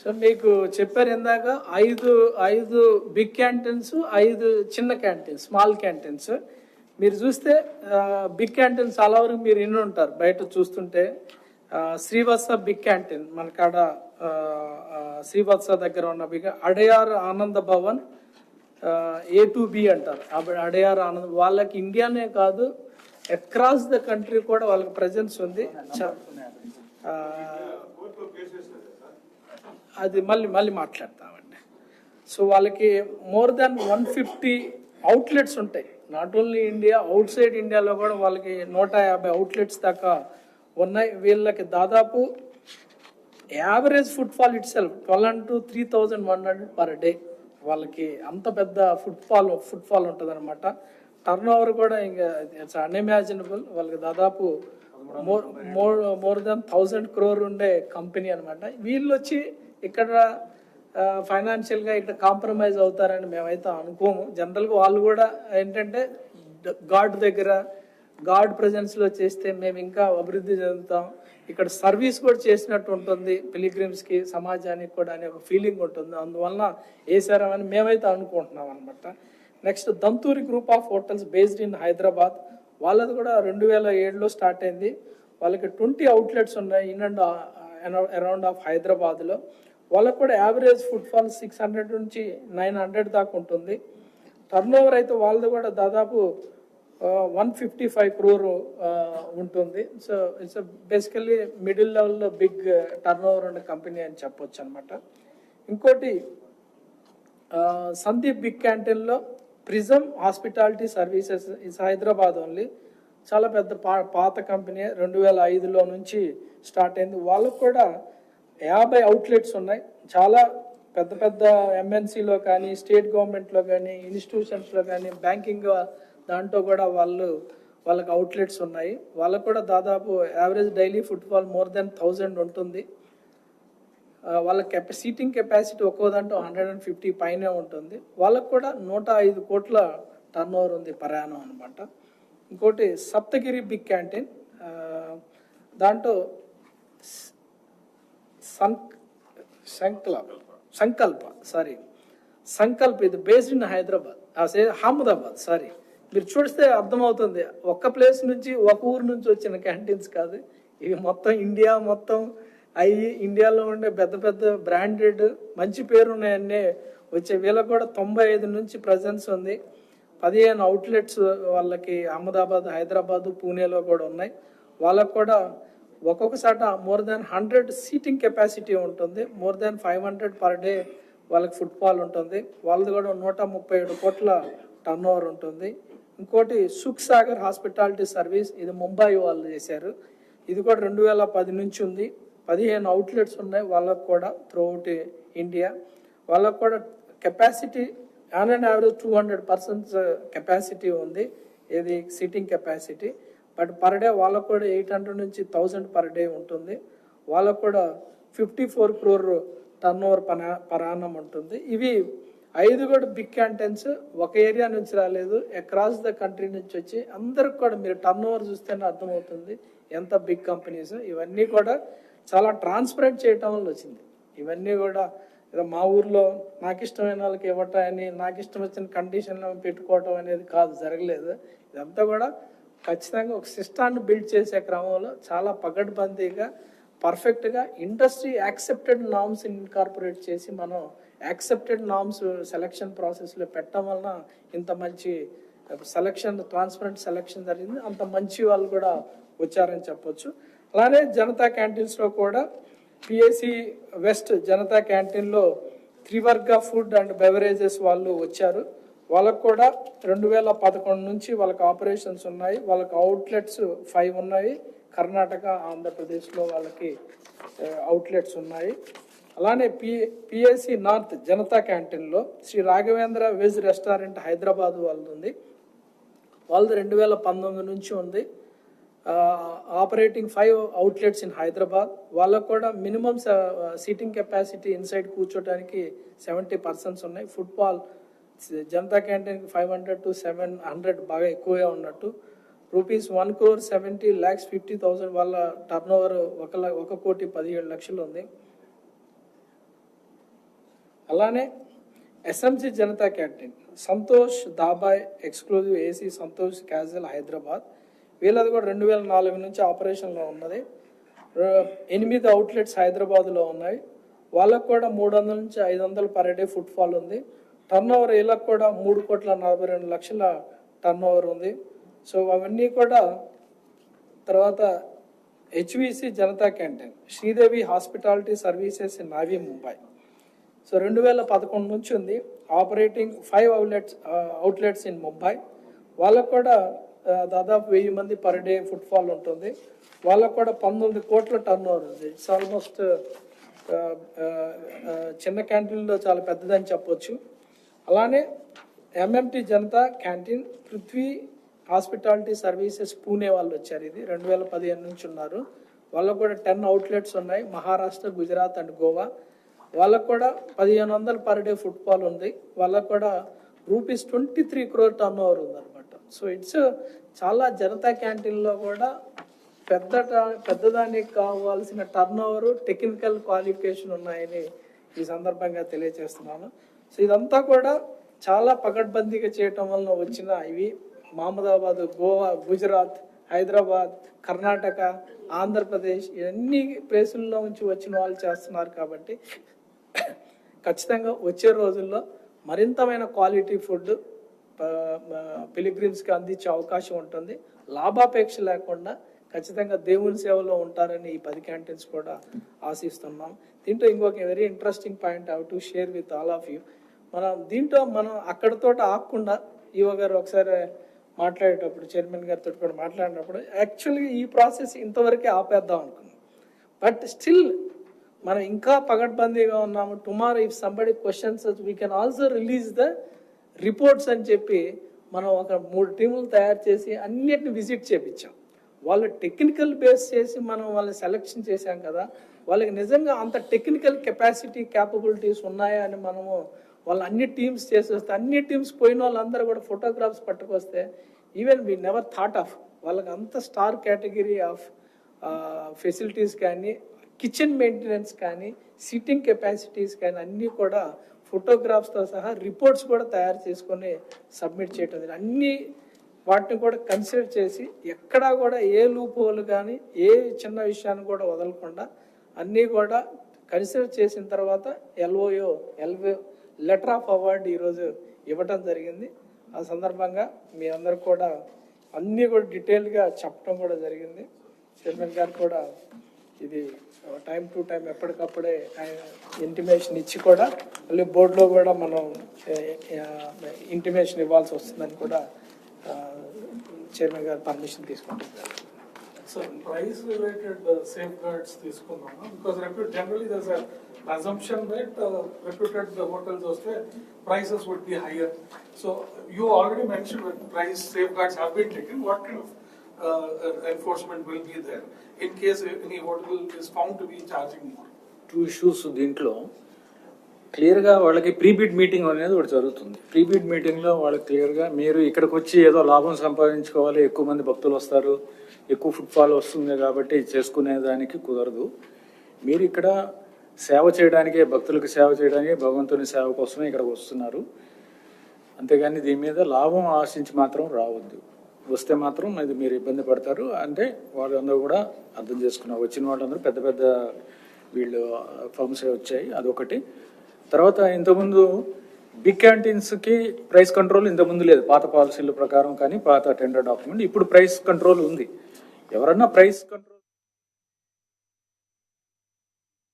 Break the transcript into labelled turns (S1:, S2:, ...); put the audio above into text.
S1: So మీకు చెప్పారు ఇందాక ఐదు బిగ్ క్యాంటీన్స్, 5 చిన్న క్యాంటీన్స్, స్మాల్ క్యాంటీన్స్. మీరు చూస్తే బిగ్ క్యాంటీన్స్ చాలా వరకు మీరు ఇన్ని ఉంటారు బయట చూస్తుంటే. శ్రీవత్స బిగ్ క్యాంటీన్ మన కాడ శ్రీవత్స దగ్గర ఉన్న బిగ్ అడయార్ ఆనంద భవన్ A2B అంటారు. అడయార్ ఆనంద్ వాళ్ళకి ఇండియానే కాదు అక్రాస్ ద కంట్రీ కూడా వాళ్ళకి ప్రెజెన్స్ ఉంది. అది మళ్ళీ మాట్లాడతామండి. సో వాళ్ళకి మోర్ దాన్ 150 అవుట్లెట్స్ ఉంటాయి. Not only India, out side ఇండియాలో కూడా వాళ్ళకి 150 అవుట్లెట్స్ దాకా ఉన్నాయి. వీళ్ళకి దాదాపు average footfall it self 12 to 3,100 per day. వాళ్ళకి అంత పెద్ద ఫుట్ఫాల్ ఉంటుంది అనమాట. టర్న్ ఓవర్ కూడా ఇంకా ఇట్స్ అన్ఇమాజినబుల్. వాళ్ళకి దాదాపు మోర్ దాన్ 1,000 crore ఉండే కంపెనీ అనమాట. వీళ్ళు వచ్చి ఇక్కడ ఫైనాన్షియల్గా ఇక్కడ కాంప్రమైజ్ అవుతారని మేమైతే అనుకోము. జనరల్గా వాళ్ళు కూడా ఏంటంటే గాడ్ దగ్గర గాడ్ ప్రెజెన్స్లో చేస్తే మేము ఇంకా అభివృద్ధి చెందుతాం, ఇక్కడ సర్వీస్ కూడా చేసినట్టు ఉంటుంది పిలిగ్రిమ్స్కి, సమాజానికి కూడా అనే ఒక ఫీలింగ్ ఉంటుంది. అందువల్ల వేసారని మేమైతే అనుకుంటున్నాం అనమాట. Next Danturi group of hotels based in Hyderabad. వాళ్ళది కూడా 2007లో స్టార్ట్ అయింది. వాళ్ళకి 20 అవుట్లెట్స్ ఉన్నాయి ఇన్ అండ్ అరౌండ్ ఆఫ్ హైదరాబాద్లో. వాళ్ళకు కూడా యావరేజ్ ఫుట్ఫాల్ 600 నుంచి 900 దాకా ఉంటుంది. టర్న్ ఓవర్ అయితే వాళ్ళది కూడా దాదాపు 155 crore ఉంటుంది. సో ఇట్స్ బేసికల్లీ మిడిల్ లెవెల్లో బిగ్ టర్న్ ఓవర్ ఉండే కంపెనీ అని చెప్పొచ్చు అనమాట. ఇంకోటి సందీప్ బిగ్ క్యాంటీన్లో prism hospitality services is Hyderabad only. చాలా పెద్ద పాత కంపెనీ, 2005లో నుంచి స్టార్ట్ అయింది. వాళ్ళకు కూడా 50 అవుట్లెట్స్ ఉన్నాయి. చాలా పెద్ద MNCలో కానీ, స్టేట్ గవర్నమెంట్లో కానీ, ఇన్స్టిట్యూషన్స్లో కానీ, బ్యాంకింగ్ దాంట్లో కూడా వాళ్ళకి అవుట్లెట్స్ ఉన్నాయి. వాళ్ళకు కూడా దాదాపు average daily footfall more than 1000 ఉంటుంది. వాళ్ళ సీటింగ్ కెపాసిటీ ఒక్కో దాంట్లో 150 పైనే ఉంటుంది. వాళ్ళకు కూడా 105 కోట్ల టర్న్ ఓవర్ ఉంది ప్రయాణం అనమాట. ఇంకోటి సప్తగిరి బిగ్ క్యాంటీన్, దాంట్లో సంకల్ప్ ఇది బేస్డ్ ఇన్ హైదరాబాద్, అహ్మదాబాద్. మీరు చూస్తే అర్థమవుతుంది, ఒక్క ప్లేస్ నుంచి ఒక ఊరు నుంచి వచ్చిన క్యాంటీన్స్ కాదు ఇవి. మొత్తం ఇండియా మొత్తం ఇండియాలో ఉండే పెద్ద బ్రాండెడ్ మంచి పేరున్నాయన్నీ వచ్చే. వీళ్ళకి కూడా 95 నుంచి ప్రజెన్స్ ఉంది. 15 అవుట్లెట్స్ వాళ్ళకి అహ్మదాబాద్, హైదరాబాదు, పూణేలో కూడా ఉన్నాయి. వాళ్ళకు కూడా ఒక్కొక్కసాట మోర్ దాన్ 100 సీటింగ్ కెపాసిటీ ఉంటుంది. మోర్ దాన్ 500 పర్ డే వాళ్ళకి ఫుట్ఫాల్ ఉంటుంది. వాళ్ళది కూడా 137 కోట్ల టర్న్ ఓవర్ ఉంటుంది. ఇంకోటి సుఖ్ సాగర్ హాస్పిటాలిటీ సర్వీస్, ఇది ముంబై వాళ్ళు చేశారు. ఇది కూడా 2010 నుంచి ఉంది. 15 అవుట్లెట్స్ ఉన్నాయి వాళ్ళకు కూడా త్రూఅవుట్ ఇండియా. వాళ్ళకు కూడా capacity on and average 200 persons capacity ఉంది, ఇది seating capacity. But per day వాళ్ళకు కూడా 800 నుంచి 1000 పర్ డే ఉంటుంది. వాళ్ళకు కూడా 54 crore టర్న్ ఓవర్ పరాణం ఉంటుంది. ఇవి 5 కూడా బిగ్ క్యాంటీన్స్, ఒక ఏరియా నుంచి రాలేదు, అక్రాస్ ద కంట్రీ నుంచి వచ్చి అందరికి కూడా మీరు టర్న్ ఓవర్ చూస్తేనే అర్థమవుతుంది ఎంత బిగ్ కంపెనీస్. ఇవన్నీ కూడా చాలా ట్రాన్స్పరెంట్ చేయటం వల్ల వచ్చింది. ఇవన్నీ కూడా ఏదో మా ఊర్లో నాకు ఇష్టమైన వాళ్ళకి ఇవ్వటాన్ని, నాకు ఇష్టం వచ్చిన కండిషన్లో పెట్టుకోవటం అనేది కాదు, జరగలేదు. ఇదంతా కూడా ఖచ్చితంగా ఒక సిస్టాన్ని బిల్డ్ చేసే క్రమంలో చాలా పకడ్బందీగా పర్ఫెక్ట్గా ఇండస్ట్రీ యాక్సెప్టెడ్ నామ్స్ ఇన్కార్పొరేట్ చేసి మనం యాక్సెప్టెడ్ నామ్స్ సెలక్షన్ ప్రాసెస్లో పెట్టడం వలన ఇంత మంచి సెలక్షన్, ట్రాన్స్పరెంట్ సెలక్షన్ జరిగింది. అంత మంచి వాళ్ళు కూడా వచ్చారని చెప్పొచ్చు. అలానే జనతా క్యాంటీన్స్లో కూడా PIC వెస్ట్ జనతా క్యాంటీన్లో త్రివర్గ ఫుడ్ అండ్ బెవరేజెస్ వాళ్ళు వచ్చారు. వాళ్ళకు కూడా 2011 నుంచి వాళ్ళకి ఆపరేషన్స్ ఉన్నాయి. వాళ్ళకి అవుట్లెట్స్ 5 ఉన్నాయి. కర్ణాటక, ఆంధ్రప్రదేశ్లో వాళ్ళకి అవుట్లెట్స్ ఉన్నాయి. అలానే PIC నార్త్ జనతా క్యాంటీన్లో శ్రీ రాఘవేంద్ర వెజ్ రెస్టారెంట్ హైదరాబాద్ వాళ్ళది ఉంది. వాళ్ళది 2019 నుంచి ఉంది. Operating 5 outlets in Hyderabad. వాళ్ళకు కూడా మినిమం సీటింగ్ కెపాసిటీ ఇన్సైడ్ కూర్చోటానికి 70 persons ఉన్నాయి. ఫుట్బాల్ జనతా క్యాంటీన్కి 500 to 700 బాగా ఎక్కువగా ఉన్నట్టు. ₹1,70,50,000 వాళ్ళ టర్న్ ఓవర్ 1,17,00,000 ఉంది. అలానే ఎస్ఎంసి జనతా క్యాంటీన్, సంతోష్ దాబాయ్ exclusive AC Santosh casual Hyderabad, వీళ్ళది కూడా 2004 నుంచి ఆపరేషన్లో ఉన్నది. 8 అవుట్లెట్స్ హైదరాబాద్లో ఉన్నాయి. వాళ్ళకు కూడా 300 నుంచి 500 పర్ డే ఫుట్ ఫాల్ ఉంది. టర్న్ ఓవర్ వీళ్ళకి కూడా 3,42,00,000 టర్న్ ఓవర్ ఉంది. సో అవన్నీ కూడా. తర్వాత HVC Janata canteen, Sridevi hospitality services in Navi Mumbai. So 2011 నుంచి ఉంది, ఆపరేటింగ్ 5 అవుట్లెట్స్ ఇన్ ముంబై. వాళ్ళకు కూడా దాదాపు 1000 మంది పర్ డే ఫుట్ ఫాల్ ఉంటుంది. వాళ్ళకు కూడా 19 కోట్ల టర్న్ ఓవర్ ఉంది. ఇట్స్ ఆల్మోస్ట్ చిన్న క్యాంటీన్లో చాలా పెద్దదని చెప్పొచ్చు. అలానే MMT Janata canteen, Prithvi hospitality services Pune వాళ్ళు వచ్చారు. ఇది 2015 నుంచి ఉన్నారు. వాళ్ళకు కూడా 10 అవుట్లెట్స్ ఉన్నాయి, మహారాష్ట్ర, గుజరాత్ అండ్ గోవా. వాళ్ళకు కూడా 1500 పర్ డే ఫుట్ ఫాల్ ఉంది. వాళ్ళకు కూడా ₹23 crore టర్న్ ఓవర్ ఉందన్నమాట. సో ఇట్స్ చాలా జనతా క్యాంటీన్లో కూడా పెద్దదానికి కావాల్సిన టర్న్ ఓవర్, టెక్నికల్ క్వాలిఫికేషన్ ఉన్నాయని ఈ సందర్భంగా తెలియజేస్తున్నాను. సో ఇదంతా కూడా చాలా పకడ్బందీగా చేయటం వలన వచ్చిన ఇవి. మహమ్మదాబాద్, గోవా, గుజరాత్, హైదరాబాద్, కర్ణాటక, ఆంధ్రప్రదేశ్ ఇవన్నీ ప్లేసుల్లో నుంచి వచ్చిన వాళ్ళు చేస్తున్నారు. కాబట్టి ఖచ్చితంగా వచ్చే రోజుల్లో మరింతమైన క్వాలిటీ ఫుడ్ పిలిగ్రిమ్స్కి అందించే అవకాశం ఉంటుంది. లాభాపేక్ష లేకుండా ఖచ్చితంగా దేవుని సేవలో ఉంటారని ఈ 10 క్యాంటీన్స్ కూడా ఆశిస్తున్నాం. దీంట్లో ఇంకొక very interesting point I have to share with all of you. మనం అక్కడితో ఆగకుండా ఈవో గారు ఒకసారి మాట్లాడేటప్పుడు, చైర్మన్ గారితో కూడా మాట్లాడినప్పుడు, యాక్చువల్గా ఈ ప్రాసెస్ ఇంతవరకే ఆపేద్దాం అనుకున్నాం. బట్ స్టిల్ మనం ఇంకా పగడ్బందీగా ఉన్నాము. Tomorrow if somebody questions we can also release the reports అని చెప్పి మనం ఒక 3 టీములు తయారు చేసి అన్నిటిని విజిట్ చేయించాం. వాళ్ళు టెక్నికల్ బేస్ చేసి మనం వాళ్ళని సెలెక్షన్ చేశాం కదా, వాళ్ళకి నిజంగా అంత టెక్నికల్ కెపాసిటీ, క్యాపబిలిటీస్ ఉన్నాయా అని మనము వాళ్ళు అన్ని టీమ్స్ చేసేస్తే, అన్ని టీమ్స్ పోయిన వాళ్ళందరూ కూడా ఫోటోగ్రాఫ్స్ పట్టుకొస్తే even we never thought of వాళ్ళకి అంత స్టార్ కేటగిరీ ఆఫ్ ఫెసిలిటీస్ కానీ, కిచెన్ మెయింటెనెన్స్ కానీ, సిట్టింగ్ కెపాసిటీస్ కానీ అన్నీ కూడా ఫోటోగ్రాఫ్స్తో సహా రిపోర్ట్స్ కూడా తయారు చేసుకొని సబ్మిట్ చేయటం. అన్నీ వాటిని కూడా కన్సిడర్ చేసి ఎక్కడా కూడా ఏ లూప్ హోల్ కానీ ఏ చిన్న విషయాన్ని కూడా వదలకుండా అన్నీ కూడా కన్సిడర్ చేసిన తర్వాత ఎల్ఓ లెటర్ ఆఫ్ అవార్డు ఈరోజు ఇవ్వటం జరిగింది. ఆ సందర్భంగా మీ అందరు కూడా అన్నీ కూడా డీటెయిల్గా చెప్పడం కూడా జరిగింది. చైర్మన్ గారు కూడా ఇది టైం టు టైం ఎప్పటికప్పుడే ఇంటిమేషన్ ఇచ్చి కూడా మళ్ళీ బోర్డులో కూడా మనం ఇంటిమేషన్ ఇవ్వాల్సి వస్తుందని కూడా చైర్మన్ గారు పర్మిషన్ తీసుకుంటున్నారు.
S2: So price related safeguards తీసుకున్నాము because generally there's an assumption that reputed hotels also prices would be higher. So you already mentioned that price safeguards have been taken. What kind of enforcement will be there in case any hotel is found to be charging more?
S3: 2 issues దీంట్లో క్లియర్గా వాళ్ళకి pre-bid meeting అనేది ఒకటి జరుగుతుంది. Pre-bid మీటింగ్లో వాళ్ళకి క్లియర్గా మీరు ఇక్కడికి వచ్చి ఏదో లాభం సంపాదించుకోవాలి, ఎక్కువ మంది భక్తులు వస్తారు, ఎక్కువ ఫుట్ఫాల్ వస్తుంది కాబట్టి చేసుకునేదానికి కుదరదు. మీరు ఇక్కడ సేవ చేయడానికి, భక్తులకు సేవ చేయడానికి, భగవంతుని సేవ కోసమే ఇక్కడికి వస్తున్నారు. అంతేగాని దీని మీద లాభం ఆశించి మాత్రం రావద్దు. వస్తే మాత్రం అది మీరు ఇబ్బంది పడతారు. అంటే వాళ్ళందరూ కూడా అర్థం చేసుకున్నారు. వచ్చిన వాళ్ళందరూ పెద్ద పెద్ద వీళ్ళు ఫర్మ్స్ వచ్చాయి, అదొకటి. తర్వాత ఇంతకుముందు బిగ్ క్యాంటీన్స్కి ప్రైస్ కంట్రోల్ ఇంతకుముందు లేదు, పాత పాలసీల ప్రకారం కానీ పాత టెండర్ డాక్యుమెంట్. ఇప్పుడు ప్రైస్ కంట్రోల్ ఉంది. ఎవరన్నా ప్రైస్ కంట్రోల్